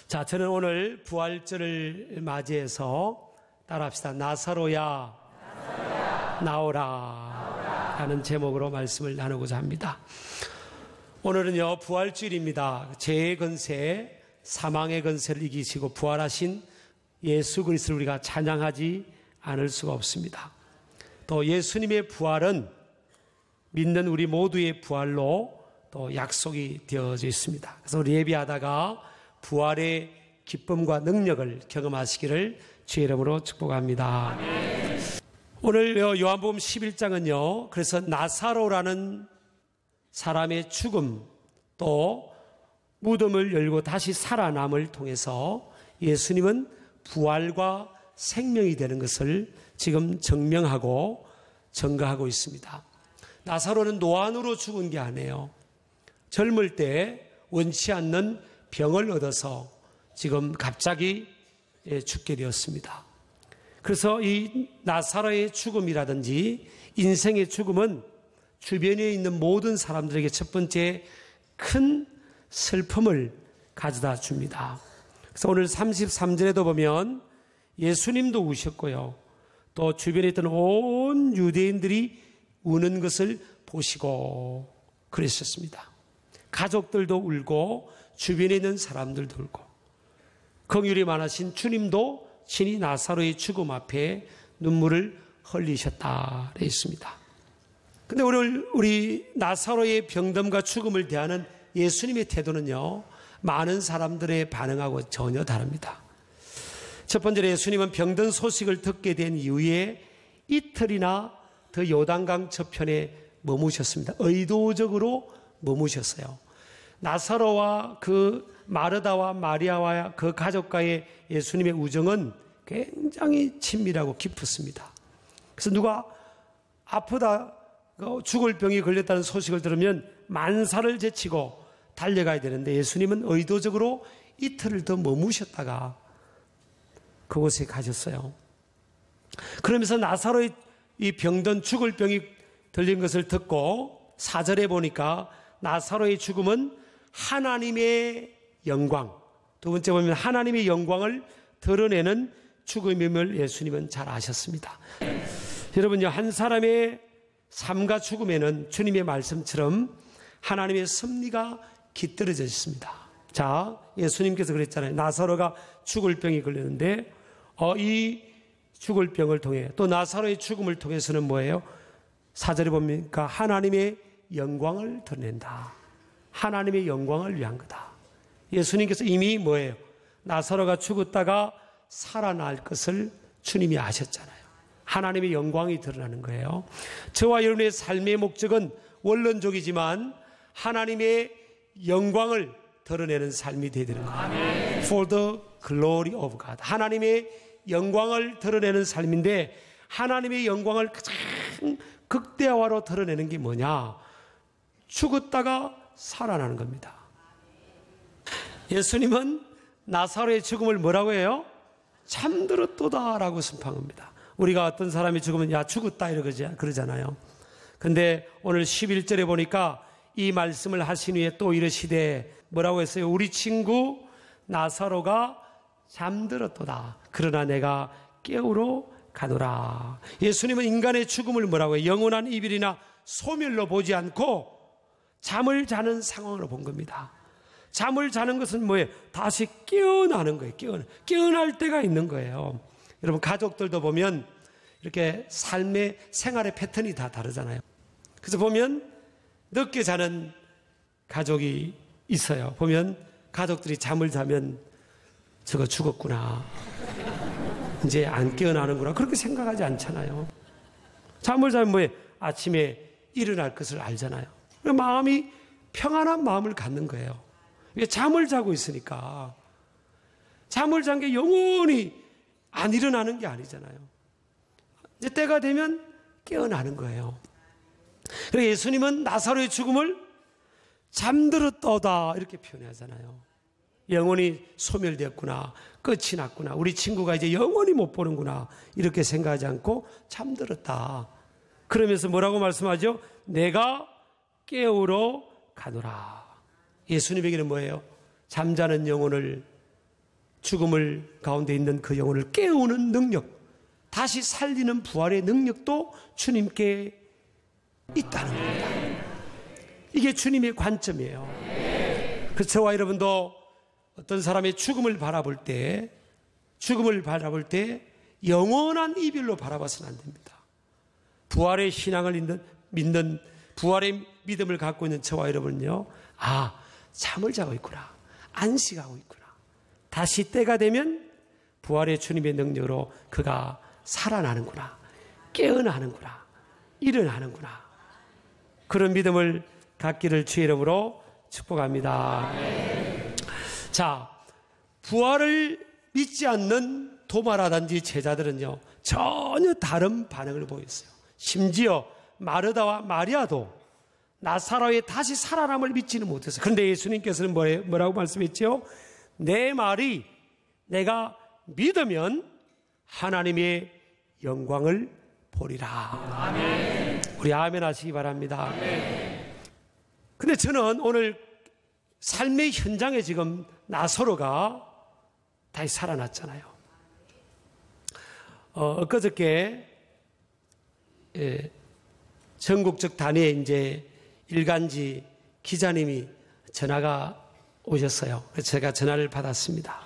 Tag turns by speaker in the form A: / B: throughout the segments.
A: 자, 저는 오늘 부활절을 맞이해서 따라합시다. 나사로야, 나오라 하는 제목으로 말씀을 나누고자 합니다. 오늘은요, 부활주일입니다. 죄의 건세, 사망의 건세를 이기시고 부활하신 예수 그리스도를 우리가 찬양하지 않을 수가 없습니다. 또 예수님의 부활은 믿는 우리 모두의 부활로 또 약속이 되어져 있습니다. 그래서 우리 예배하다가 부활의 기쁨과 능력을 경험하시기를 주의 이름으로 축복합니다. 아멘. 오늘 요한복음 11장은요, 그래서 나사로라는 사람의 죽음, 또 무덤을 열고 다시 살아남을 통해서 예수님은 부활과 생명이 되는 것을 지금 증명하고 증거하고 있습니다. 나사로는 노안으로 죽은 게 아니에요. 젊을 때 원치 않는 병을 얻어서 지금 갑자기 죽게 되었습니다. 그래서 이 나사로의 죽음이라든지 인생의 죽음은 주변에 있는 모든 사람들에게 첫 번째 큰 슬픔을 가져다 줍니다. 그래서 오늘 33절에도 보면 예수님도 우셨고요. 또 주변에 있던 온 유대인들이 우는 것을 보시고 그랬었습니다. 가족들도 울고 주변에 있는 사람들도 울고 긍휼이 많으신 주님도 친히 나사로의 죽음 앞에 눈물을 흘리셨다 그랬습니다. 근데 오늘 우리 나사로의 병듦과 죽음을 대하는 예수님의 태도는요, 많은 사람들의 반응하고 전혀 다릅니다. 첫 번째로 예수님은 병든 소식을 듣게 된 이후에 이틀이나 더 요단강 저편에 머무셨습니다. 의도적으로 머무셨어요. 나사로와 그 마르다와 마리아와 그 가족과의 예수님의 우정은 굉장히 친밀하고 깊었습니다. 그래서 누가 아프다, 죽을 병이 걸렸다는 소식을 들으면 만사를 제치고 달려가야 되는데 예수님은 의도적으로 이틀을 더 머무셨다가 그곳에 가셨어요. 그러면서 나사로의 이 병든 죽을 병이 들린 것을 듣고 4절에 보니까 나사로의 죽음은 하나님의 영광, 두 번째 보면 하나님의 영광을 드러내는 죽음임을 예수님은 잘 아셨습니다. 여러분요, 한 사람의 삶과 죽음에는 주님의 말씀처럼 하나님의 섭리가 깃들어져 있습니다. 자, 예수님께서 그랬잖아요. 나사로가 죽을 병이 걸렸는데 이 죽을 병을 통해 또 나사로의 죽음을 통해서는 뭐예요? 4절에 보니까 하나님의 영광을 드러낸다. 하나님의 영광을 위한 거다. 예수님께서 이미 뭐예요? 나사로가 죽었다가 살아날 것을 주님이 아셨잖아요. 하나님의 영광이 드러나는 거예요. 저와 여러분의 삶의 목적은 원론적이지만 하나님의 영광을 드러내는 삶이 되어야 되는 거예요. 아멘. For the glory of God. 하나님의 영광을 드러내는 삶인데 하나님의 영광을 가장 극대화로 드러내는 게 뭐냐? 죽었다가 살아나는 겁니다. 예수님은 나사로의 죽음을 뭐라고 해요? 잠들었도다라고 선포합니다. 우리가 어떤 사람이 죽으면 야 죽었다 그러잖아요. 근데 오늘 11절에 보니까 이 말씀을 하신 후에 또 이르시되 뭐라고 했어요? 우리 친구 나사로가 잠들었도다. 그러나 내가 깨우러 가노라. 예수님은 인간의 죽음을 뭐라고 해요? 영원한 이별이나 소멸로 보지 않고 잠을 자는 상황으로 본 겁니다. 잠을 자는 것은 뭐예요? 다시 깨어나는 거예요. 깨어날 때가 있는 거예요. 여러분, 가족들도 보면 이렇게 삶의 생활의 패턴이 다 다르잖아요. 그래서 보면 늦게 자는 가족이 있어요. 보면 가족들이 잠을 자면 저거 죽었구나, 이제 안 깨어나는구나, 그렇게 생각하지 않잖아요. 잠을 자면 뭐예요? 아침에 일어날 것을 알잖아요. 마음이 평안한 마음을 갖는 거예요. 잠을 자고 있으니까. 잠을 잔 게 영원히 안 일어나는 게 아니잖아요. 이제 때가 되면 깨어나는 거예요. 그래서 예수님은 나사로의 죽음을 잠들었도다 이렇게 표현하잖아요. 영원히 소멸되었구나, 끝이 났구나, 우리 친구가 이제 영원히 못 보는구나 이렇게 생각하지 않고 잠들었다. 그러면서 뭐라고 말씀하죠? 내가 깨우러 가노라. 예수님에게는 뭐예요? 잠자는 영혼을 죽음을 가운데 있는 그 영혼을 깨우는 능력, 다시 살리는 부활의 능력도 주님께 있다는 겁니다. 이게 주님의 관점이에요. 그래서 저와 여러분도 어떤 사람의 죽음을 바라볼 때 영원한 이별로 바라봐서는 안 됩니다. 부활의 신앙을 믿는 부활의 믿음을 갖고 있는 저와 여러분은요, 잠을 자고 있구나, 안식하고 있구나, 다시 때가 되면 부활의 주님의 능력으로 그가 살아나는구나, 깨어나는구나, 일어나는구나, 그런 믿음을 갖기를 주의 이름으로 축복합니다. 자, 부활을 믿지 않는 도마라든지 제자들은요, 전혀 다른 반응을 보였어요. 심지어 마르다와 마리아도 나사로의 다시 살아남을 믿지는 못했어요. 그런데 예수님께서는 뭐라고 말씀했죠? 내 말이 내가 믿으면 하나님의 영광을 보리라. 아멘. 우리 아멘 하시기 바랍니다. 근데 저는 오늘 삶의 현장에 지금 나사로가 다시 살아났잖아요. 엊그저께 전국적 단위에 이제 일간지 기자님이 전화가 오셨어요. 그래서 제가 전화를 받았습니다.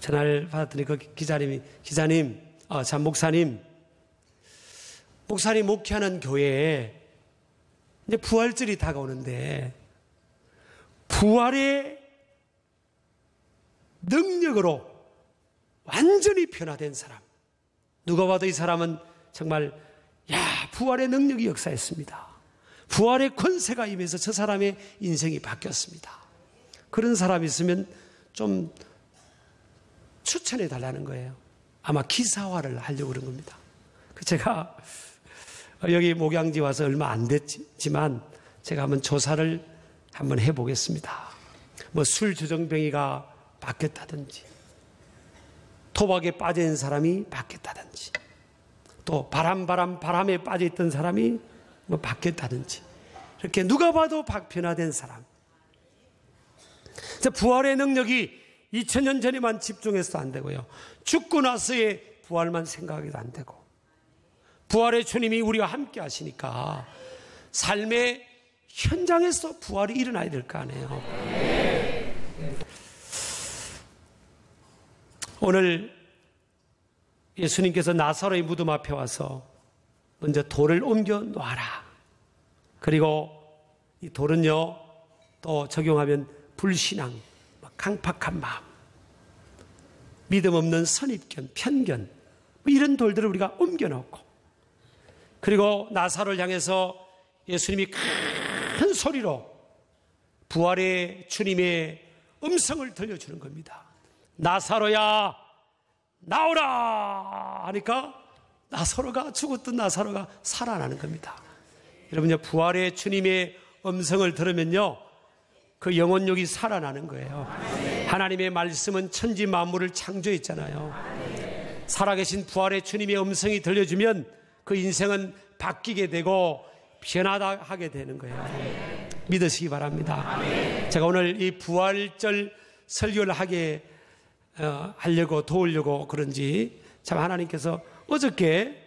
A: 전화를 받았더니 그 기자님, 목사님 목회하는 교회에 이제 부활절이 다가오는데 부활의 능력으로 완전히 변화된 사람, 누가 봐도 이 사람은 정말 부활의 능력이 역사했습니다. 부활의 권세가 임해서 저 사람의 인생이 바뀌었습니다. 그런 사람이 있으면 좀 추천해 달라는 거예요. 아마 기사화를 하려고 그런 겁니다. 제가 여기 목양지 와서 얼마 안 됐지만 제가 한번 조사를 한번 해보겠습니다. 뭐 술 조정병이가 바뀌었다든지, 도박에 빠져있는 사람이 바뀌었다든지, 또 바람에 빠져있던 사람이 뭐 바뀌었다든지, 이렇게 누가 봐도 변화된 사람. 부활의 능력이 2000년 전에만 집중해서도 안 되고요, 죽고 나서의 부활만 생각해도 안 되고, 부활의 주님이 우리와 함께 하시니까 삶의 현장에서 부활이 일어나야 될 거 아니에요. 오늘 예수님께서 나사로의 무덤 앞에 와서 먼저 돌을 옮겨 놔라. 그리고 이 돌은요, 또 적용하면 불신앙, 강팍한 마음, 믿음 없는 선입견, 편견, 이런 돌들을 우리가 옮겨 놓고, 그리고 나사로를 향해서 예수님이 큰 소리로 부활의 주님의 음성을 들려주는 겁니다. 나사로야, 나오라 하니까 죽었던 나사로가 살아나는 겁니다. 여러분요, 부활의 주님의 음성을 들으면요, 그 영혼력이 살아나는 거예요. 하나님의 말씀은 천지 만물을 창조했잖아요. 살아계신 부활의 주님의 음성이 들려주면 그 인생은 바뀌게 되고 변화하게 되는 거예요. 믿으시기 바랍니다. 제가 오늘 이 부활절 설교를 하려고 도우려고 그런지, 참 하나님께서 어저께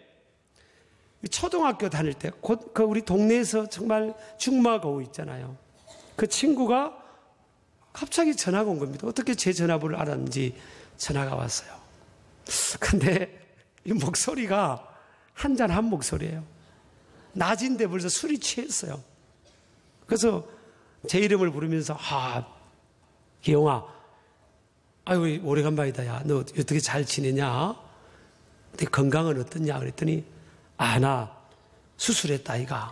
A: 초등학교 다닐 때 곧 그 우리 동네에서 정말 중마고우 있잖아요. 그 친구가 갑자기 전화가 온 겁니다. 어떻게 제 전화번호를 알았는지 전화가 왔어요. 근데 이 목소리가 한잔한 목소리예요. 낮인데 벌써 술이 취했어요. 그래서 제 이름을 부르면서, 기영아, 아유, 오래간만이다. 야, 너 어떻게 잘 지내냐? 네 건강은 어떻냐? 그랬더니, 나 수술했다, 아이가.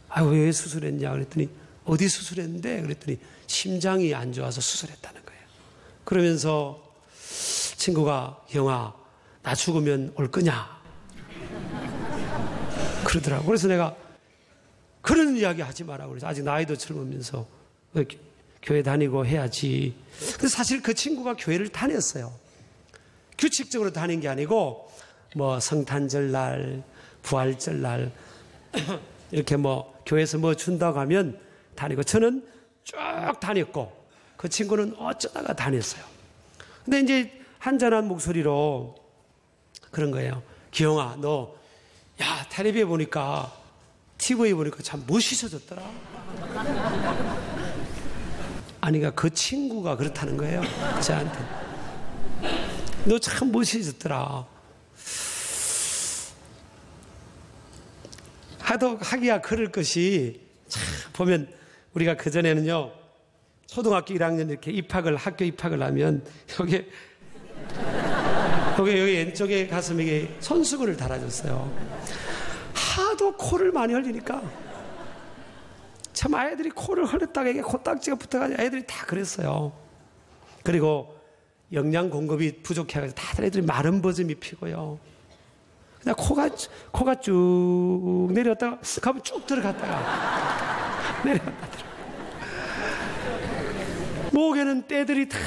A: 아유, 왜 수술했냐? 그랬더니, 어디 수술했는데? 그랬더니, 심장이 안 좋아서 수술했다는 거예요. 그러면서 친구가, 형아, 나 죽으면 올 거냐? 그러더라고. 그래서 내가 그런 이야기 하지 마라. 그래서 아직 나이도 젊으면서 교회 다니고 해야지. 근데 사실 그 친구가 교회를 다녔어요. 규칙적으로 다닌 게 아니고, 뭐 성탄절날, 부활절날 이렇게 뭐 교회에서 뭐 준다고 하면 다니고, 저는 쭉 다녔고 그 친구는 어쩌다가 다녔어요. 근데 이제 한잔한 목소리로 그런 거예요. 기영아, 너, 야, 텔레비에 보니까, TV에 보니까 참 멋있어졌더라. 아니가 그 친구가 그렇다는 거예요. 저한테. 너 참 멋있어졌더라. 하기야 그럴 것이, 참, 보면, 우리가 그전에는요, 초등학교 1학년 이렇게 학교 입학을 하면, 여기 왼쪽에 가슴에 손수건을 달아줬어요. 하도 코를 많이 흘리니까, 참 아이들이 코를 흘렸다가 이게 코딱지가 붙어가지고 아이들이 다 그랬어요. 그리고 영양 공급이 부족해가지고 다들 애들이 마른 버짐이 피고요. 그냥 코가 쭉 내려왔다가 가면 쭉 들어갔다가 내려왔다가 목에는 때들이 다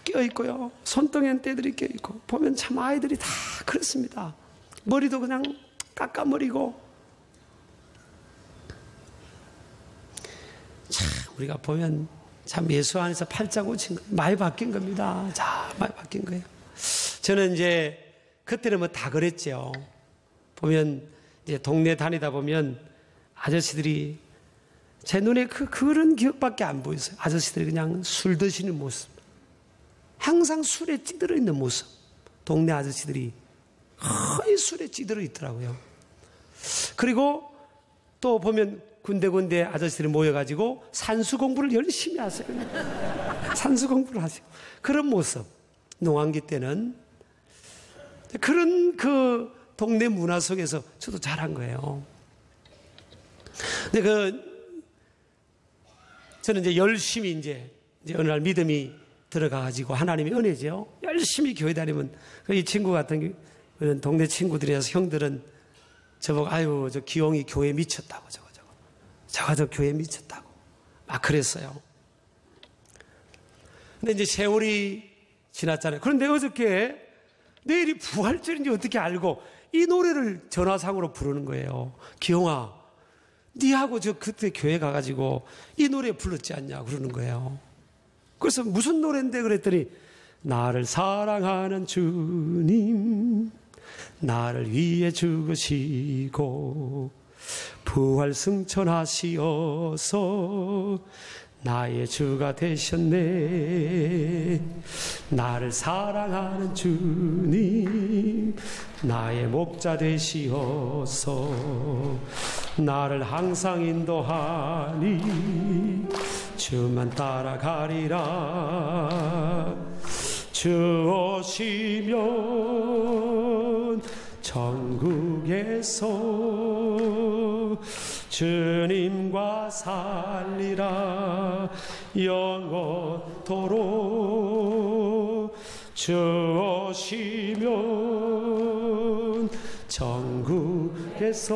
A: 껴있고요. 손등에는 때들이 껴있고 보면 참 아이들이 다 그렇습니다. 머리도 그냥 깎아머리고 참 우리가 보면 참 예수 안에서 팔자 고친 거 많이 바뀐 겁니다. 자, 많이 바뀐 거예요. 저는 이제 그때는 뭐 다 그랬죠. 보면 이제 동네 다니다 보면 아저씨들이 제 눈에 그런 기억밖에 안 보였어요. 아저씨들이 그냥 술 드시는 모습, 항상 술에 찌들어 있는 모습. 동네 아저씨들이 거의 술에 찌들어 있더라고요. 그리고 또 보면 군데군데 아저씨들이 모여가지고 산수 공부를 열심히 하세요. 산수 공부를 하세요. 그런 모습. 농한기 때는 그런 그 동네 문화 속에서 저도 자란 거예요. 근데 저는 이제 열심히 이제 어느 날 믿음이 들어가가지고 하나님의 은혜죠. 열심히 교회 다니면 이 친구 같은 그런 동네 친구들이라서 형들은 저보고 아유 저 기용이 교회 미쳤다고 저 교회 미쳤다고 막 그랬어요. 근데 이제 세월이 지났잖아요. 그런데 어저께 내일이 부활절인지 어떻게 알고 이 노래를 전화상으로 부르는 거예요. 기용아, 니하고 저 그때 교회 가가지고 이 노래 불렀지 않냐 그러는 거예요. 그래서 무슨 노래인데 그랬더니 나를 사랑하는 주님 나를 위해 죽으시고 부활 승천하시어서 나의 주가 되셨네. 나를 사랑하는 주님 나의 목자 되시어서 나를 항상 인도하니 주만 따라가리라. 주 오시면 천국에서 주님과 살리라. 영원토록 주 오시면 천국에서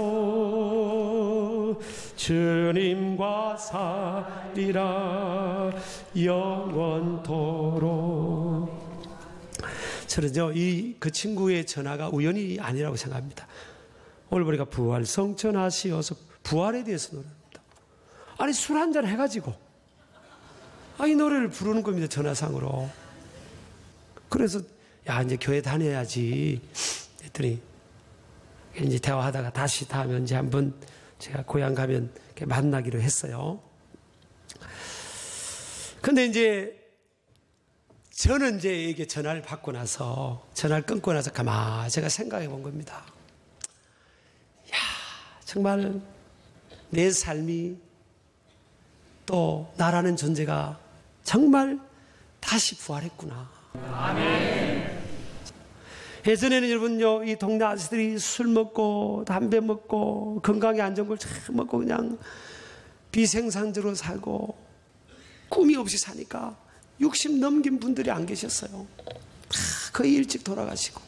A: 주님과 살리라. 영원토록. 저는요, 그 친구의 전화가 우연이 아니라고 생각합니다. 오늘 보니까 부활 성천하시어서 부활에 대해서 노래합니다. 아니, 술 한잔 해가지고, 이 노래를 부르는 겁니다, 전화상으로. 그래서, 야, 이제 교회 다녀야지. 했더니, 이제 대화하다가 다시 다음에 이제 한번 제가 고향 가면 이렇게 만나기로 했어요. 근데 이제, 저는 이제 이게 전화를 끊고 나서 가만히 제가 생각해 본 겁니다. 야, 정말 내 삶이 또 나라는 존재가 정말 다시 부활했구나. 아멘. 예전에는 여러분요, 이 동네 아저씨들이 술 먹고 담배 먹고 건강에 안 좋은 걸 잘 먹고 그냥 비생산적으로 살고 꿈이 없이 사니까 60 넘긴 분들이 안 계셨어요. 거의 일찍 돌아가시고.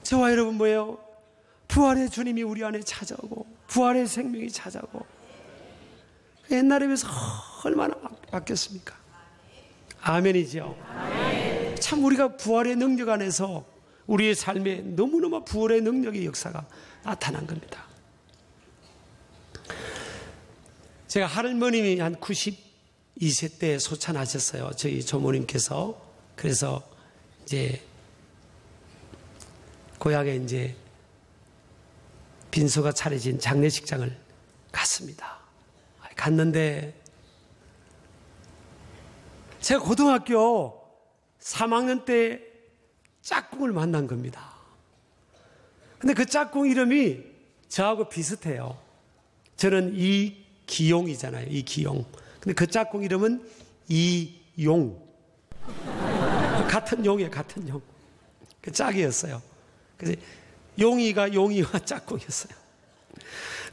A: 저와 여러분 뭐예요? 부활의 주님이 우리 안에 찾아오고 부활의 생명이 찾아오고 옛날에 비해서 얼마나 바뀌었습니까? 아멘이죠. 아멘. 참 우리가 부활의 능력 안에서 우리의 삶에 너무너무 부활의 능력의 역사가 나타난 겁니다. 제가 할머님이 한 92 2세 때 소찬하셨어요. 저희 조모님께서. 그래서 이제 고향에 이제 빈소가 차려진 장례식장을 갔습니다. 갔는데 제가 고등학교 3학년 때 짝꿍을 만난 겁니다. 근데 그 짝꿍 이름이 저하고 비슷해요. 저는 이기용이잖아요. 이기용. 근데 그 짝꿍 이름은 이용. 같은 용이에요. 같은 용. 그 짝이었어요. 그래서 용이와 짝꿍이었어요.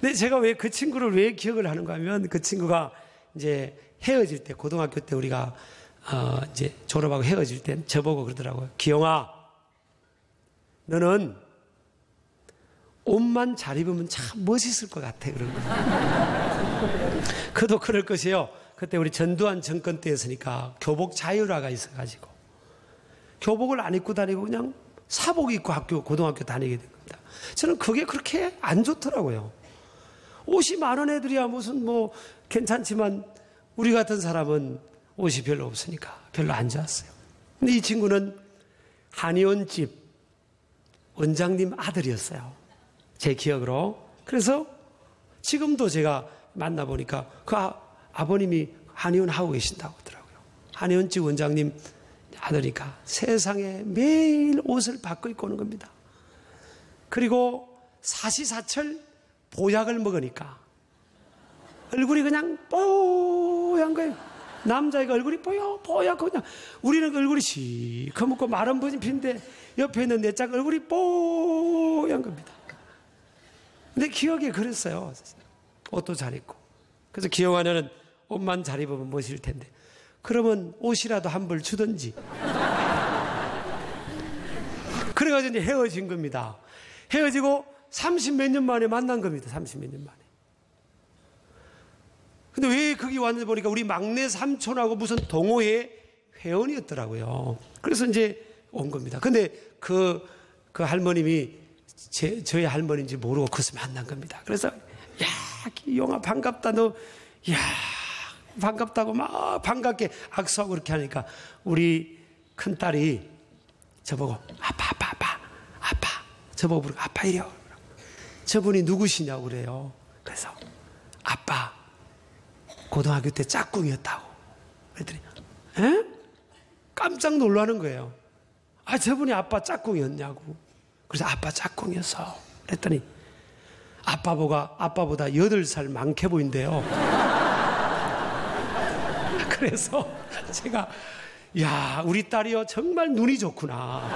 A: 근데 제가 왜 그 친구를 왜 기억을 하는가 하면 그 친구가 이제 헤어질 때, 고등학교 때 우리가 이제 졸업하고 헤어질 때 저보고 그러더라고요. 기용아, 너는 옷만 잘 입으면 참 멋있을 것 같아. 그런 거예요. 그도 그럴 것이에요. 그때 우리 전두환 정권 때였으니까 교복 자율화가 있어가지고 교복을 안 입고 다니고 그냥 사복 입고 고등학교 다니게 된 겁니다. 저는 그게 그렇게 안 좋더라고요. 옷이 많은 애들이야 무슨 뭐 괜찮지만 우리 같은 사람은 옷이 별로 없으니까 별로 안 좋았어요. 근데 이 친구는 한의원 집 원장님 아들이었어요. 제 기억으로. 그래서 지금도 제가 만나보니까 그 아버님이 한의원 하고 계신다고 하더라고요. 한의원 집 원장님 아들이니까 세상에 매일 옷을 바꿔 입고 오는 겁니다. 그리고 사시사철 보약을 먹으니까 얼굴이 그냥 뽀얀 거예요. 남자애가 얼굴이 뽀얗고 그냥 우리는 얼굴이 시커멓고 마른 버진 피인데 옆에 있는 내 짝 얼굴이 뽀얀 겁니다. 근데 기억에 그랬어요. 옷도 잘 입고. 그래서 기영아는 옷만 잘 입으면 멋일 텐데 그러면 옷이라도 한 벌 주든지. 그래가지고 이제 헤어진 겁니다. 헤어지고 30몇 년 만에 만난 겁니다. 30몇 년 만에. 근데 왜 거기 왔는지 보니까 우리 막내 삼촌하고 무슨 동호회 회원이었더라고요. 그래서 이제 온 겁니다. 근데 그 할머님이 저희 할머니인지 모르고 거기서 만난 겁니다. 그래서 야, 기용아 반갑다. 너 야, 반갑다고 막 반갑게 악수하고 그렇게 하니까 우리 큰딸이 저보고 아빠 저보고 부르고 아빠 이리 와. 저분이 누구시냐고 그래요. 그래서 아빠 고등학교 때 짝꿍이었다고 그랬더니 에? 깜짝 놀라는 거예요. 아, 저분이 아빠 짝꿍이었냐고. 그래서 아빠 짝꿍이었어. 그랬더니 아빠보다 8살 많게 보인대요. 그래서 제가 야, 우리 딸이요 정말 눈이 좋구나.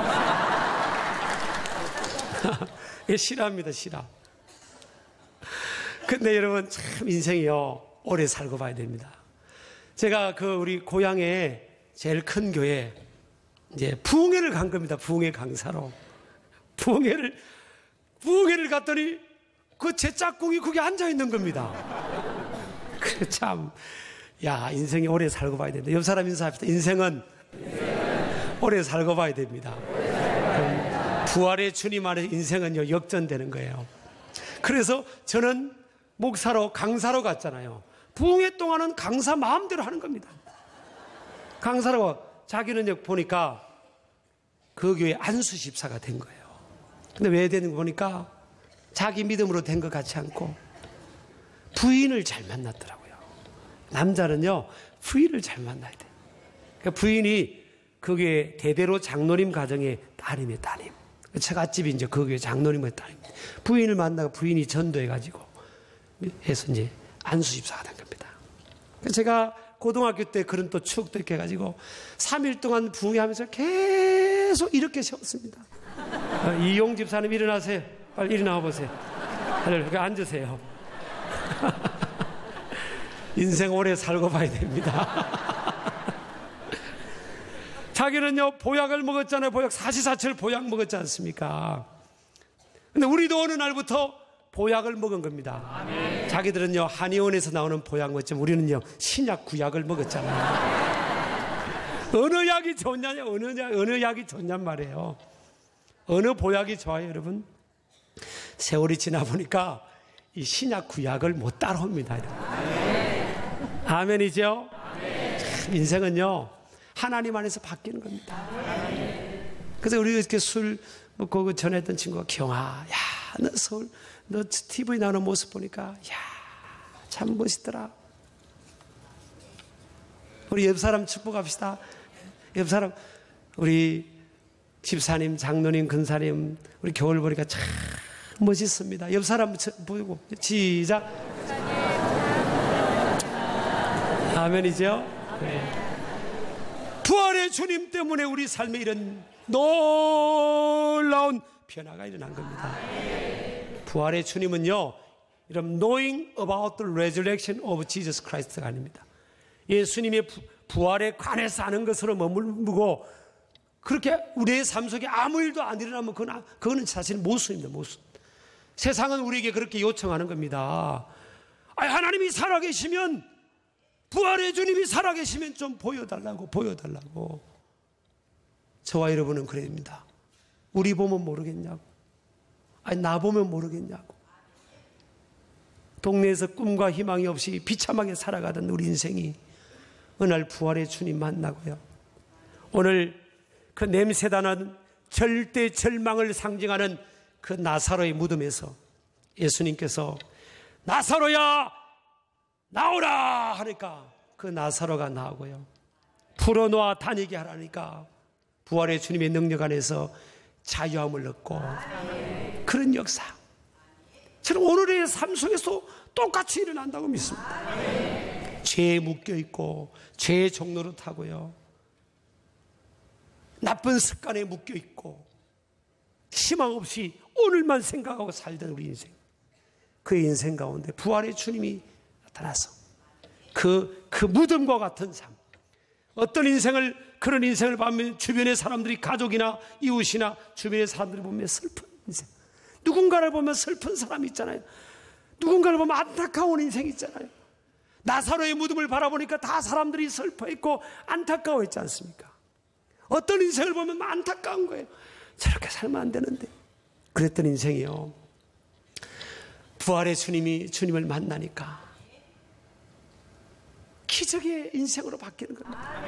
A: 실화입니다. 실화. 근데 여러분 참 인생이요 오래 살고 봐야 됩니다. 제가 우리 고향에 제일 큰 교회 이제 부흥회를 간 겁니다. 부흥회 강사로. 부흥회를 갔더니 그 제 짝꿍이 거기 앉아 있는 겁니다. 그 참, 야, 인생이 오래 살고 봐야 됩니다. 옆 사람 인사합시다. 인생은 오래 살고 봐야 됩니다. 부활의 주님 안에 인생은요, 역전되는 거예요. 그래서 저는 목사로, 강사로 갔잖아요. 부흥회 동안은 강사 마음대로 하는 겁니다. 강사로 자기는 보니까 그 교회 안수 집사가 된 거예요. 근데 왜 되는 거 보니까 자기 믿음으로 된 것 같지 않고 부인을 잘 만났더라고요. 남자는요, 부인을 잘 만나야 돼. 그러니까 부인이 그 교회 대대로 장로님 가정의 따님이에요, 따님. 처갓집이 이제 그 교회 장로님의 따님입니다. 부인을 만나고 부인이 전도해가지고 해서 이제 안수 집사가 된 겁니다. 제가 고등학교 때 그런 또 추억도 이렇게 해가지고 3일 동안 부흥회 하면서 계속 이렇게 세웠습니다. 이용 집사님 일어나세요. 빨리 일어나와 보세요. 빨리 앉으세요. 인생 오래 살고 봐야 됩니다. 자기는요 보약을 먹었잖아요. 보약 사시사철 보약 먹었지 않습니까? 근데 우리도 어느 날부터 보약을 먹은 겁니다. 아멘. 자기들은요 한의원에서 나오는 보약 먹었지만 우리는요 신약 구약을 먹었잖아요. 어느 약이 좋냐냐, 어느 약이 좋냔 말이에요. 어느 보약이 좋아요, 여러분? 세월이 지나 보니까 이 신약 구약을 못 따라옵니다. 아멘. 아멘이죠? 아멘. 참 인생은요 하나님 안에서 바뀌는 겁니다. 그래서 우리 이렇게 술 먹고 전했던 친구가 경아, 야, 너 서울, 너 TV 나오는 모습 보니까, 야, 참 멋있더라. 우리 옆 사람 축복합시다. 옆 사람, 우리 집사님, 장로님, 근사님, 우리 교회를 보니까 참 멋있습니다. 옆 사람 보이고, 시작. 아멘이죠? 네. 부활의 주님 때문에 우리 삶에 이런 놀라운 변화가 일어난 겁니다. 부활의 주님은요, 이런 knowing about the resurrection of Jesus Christ가 아닙니다. 예수님의 부활에 관해서 아는 것으로 머물고 그렇게 우리의 삶 속에 아무 일도 안 일어나면 그거는 사실 모순입니다. 모순. 세상은 우리에게 그렇게 요청하는 겁니다. 하나님이 살아계시면, 부활의 주님이 살아계시면 좀 보여달라고. 저와 여러분은 그래야 됩니다. 우리 보면 모르겠냐고. 나 보면 모르겠냐고. 동네에서 꿈과 희망이 없이 비참하게 살아가던 우리 인생이 어느 날 부활의 주님 만나고요. 오늘 그 냄새나는 절대 절망을 상징하는 그 나사로의 무덤에서 예수님께서 나사로야 나오라 하니까 그 나사로가 나오고요. 풀어놓아 다니게 하라니까 부활의 주님의 능력 안에서 자유함을 얻고 그런 역사, 저는 오늘의 삶 속에서 똑같이 일어난다고 믿습니다. 죄에 묶여있고 죄의 종로를 타고요, 나쁜 습관에 묶여있고 희망 없이 오늘만 생각하고 살던 우리 인생, 그 인생 가운데 부활의 주님이 나타나서 그 무덤과 같은 삶, 어떤 그런 인생을 보면 주변의 사람들이, 가족이나 이웃이나 주변의 사람들이 보면 슬픈 인생, 누군가를 보면 슬픈 사람이 있잖아요. 누군가를 보면 안타까운 인생이 있잖아요. 나사로의 무덤을 바라보니까 다 사람들이 슬퍼했고 안타까워했지 않습니까? 어떤 인생을 보면 안타까운 거예요. 저렇게 살면 안 되는데. 그랬던 인생이요, 부활의 주님을 만나니까 기적의 인생으로 바뀌는 겁니다.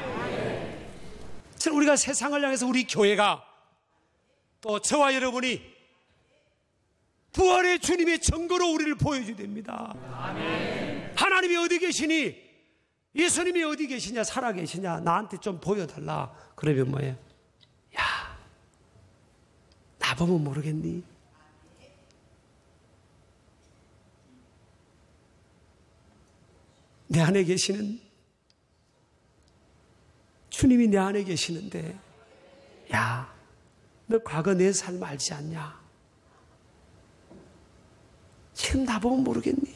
A: 저는 우리가 세상을 향해서, 우리 교회가, 또 저와 여러분이 부활의 주님의 증거로 우리를 보여줘야 됩니다. 하나님이 어디 계시니, 예수님이 어디 계시냐, 살아계시냐, 나한테 좀 보여달라. 그러면 뭐예요? 야, 나 보면 모르겠니? 내 안에 계시는 주님이 내 안에 계시는데, 야, 너 과거 내 삶 알지 않냐? 지금 나 보면 모르겠니?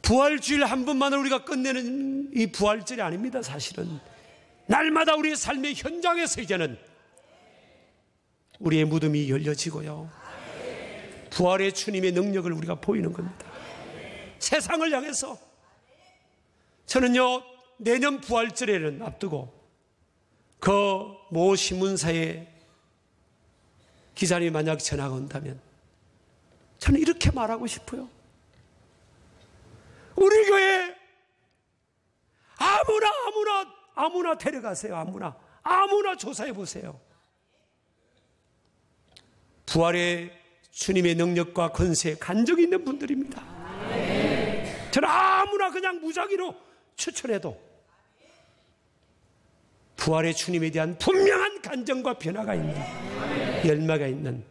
A: 부활주일 한 번만을 우리가 끝내는 이 부활절이 아닙니다. 사실은 날마다 우리의 삶의 현장에서 이제는 우리의 무덤이 열려지고요, 부활의 주님의 능력을 우리가 보이는 겁니다. 세상을 향해서. 저는요, 내년 부활절에는 앞두고 그 모 신문사에 기자님이 만약 전화가 온다면 저는 이렇게 말하고 싶어요. 우리 교회 아무나 데려가세요. 아무나 조사해 보세요. 부활의 주님의 능력과 권세에 간적이 있는 분들입니다. 저는 아무나 그냥 무작위로 추천해도 부활의 주님에 대한 분명한 간정과 변화가 있는, 열매가 있는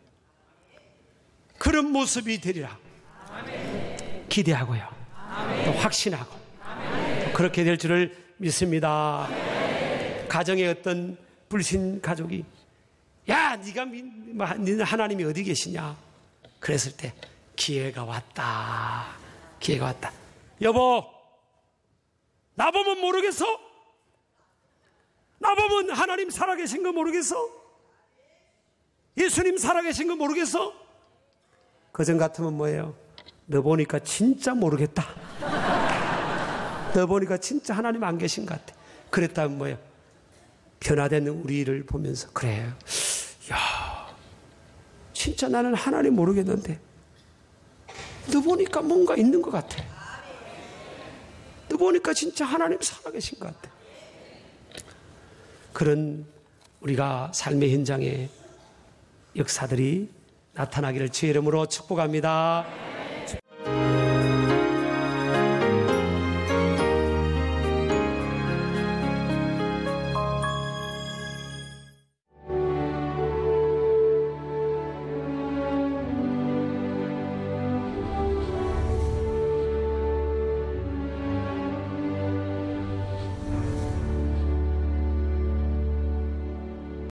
A: 그런 모습이 되리라 기대하고요, 또 확신하고 또 그렇게 될 줄을 믿습니다. 가정의 어떤 불신 가족이, 야, 네가 하나님이 어디 계시냐? 그랬을 때 기회가 왔다. 여보, 나보면 모르겠어? 나보면 하나님 살아계신 거 모르겠어? 예수님 살아계신 거 모르겠어? 그전 같으면 뭐예요? 너 보니까 진짜 모르겠다. 너 보니까 진짜 하나님 안 계신 것 같아. 그랬다면 뭐예요? 변화된 우리를 보면서, 그래요, 야, 진짜 나는 하나님 모르겠는데 너 보니까 뭔가 있는 것 같아. 보니까 진짜 하나님 살아계신 것 같아요. 그런 우리가 삶의 현장에 역사들이 나타나기를 주의 이름으로 축복합니다.